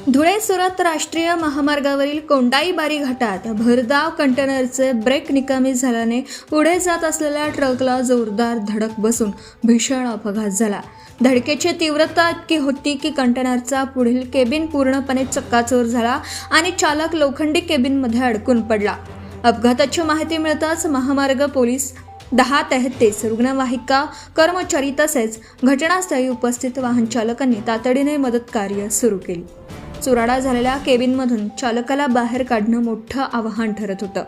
धुळे सुरत राष्ट्रीय महामार्गावरील कोंडाईबारी घाटात भरधाव कंटेनरचे ब्रेक निकामी झाल्याने पुढे जात असलेल्या ट्रकला जोरदार धडक बसून भीषण अपघात झाला। धडकेची तीव्रता इतकी होती की कंटेनरचा पुढील केबिन पूर्णपणे चक्काचूर झाला आणि चालक लोखंडी केबिनमध्ये अडकून पडला। अपघाताची माहिती मिळताच महामार्ग पोलीस 1033 रुग्णवाहिका कर्मचारी तसेच घटनास्थळी उपस्थित वाहन चालकांनी तातडीने मदत कार्य सुरू केले। चुराडा झालेल्या केबिनमधून चालकाला बाहेर काढणं मोठं आव्हान ठरत होतं।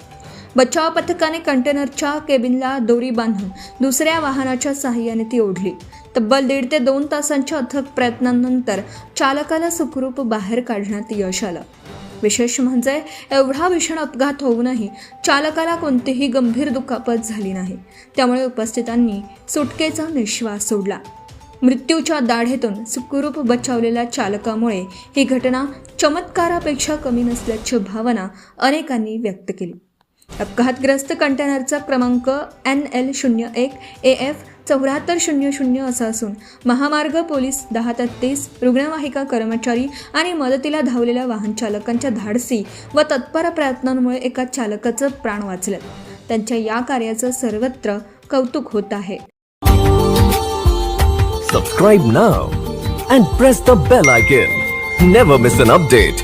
बचाव पथकाने कंटेनरच्या केबिनला दोरी बांधून दुसऱ्या वाहनाच्या सहाय्याने ती ओढली। तब्बल 1.5 ते 2 तासांच्या अथक प्रयत्नांनंतर चालकाला सुखरूप बाहेर काढण्यात यश आलं। विशेष म्हणजे एवढा भीषण अपघात होऊनही चालकाला कोणतीही गंभीर दुखापत झाली नाही। त्यामुळे उपस्थितांनी सुटकेचा निश्वास सोडला। मृत्यूच्या दाढेतून सुखरूप बचावलेल्या चालकामुळे ही घटना चमत्कारापेक्षा कमी नसल्याची भावना अनेकांनी व्यक्त केली। अपघातग्रस्त कंटेनरचा क्रमांक NL01 AF 7400 असा असून महामार्ग पोलीस 1033 रुग्णवाहिका कर्मचारी आणि मदतीला धावलेल्या वाहन चालकांच्या धाडसी व तत्पर प्रयत्नांमुळे एका चालकाचं प्राण वाचले। त्यांच्या या कार्याचं सर्वत्र कौतुक होत आहे। Subscribe now and press the bell icon. Never miss an update.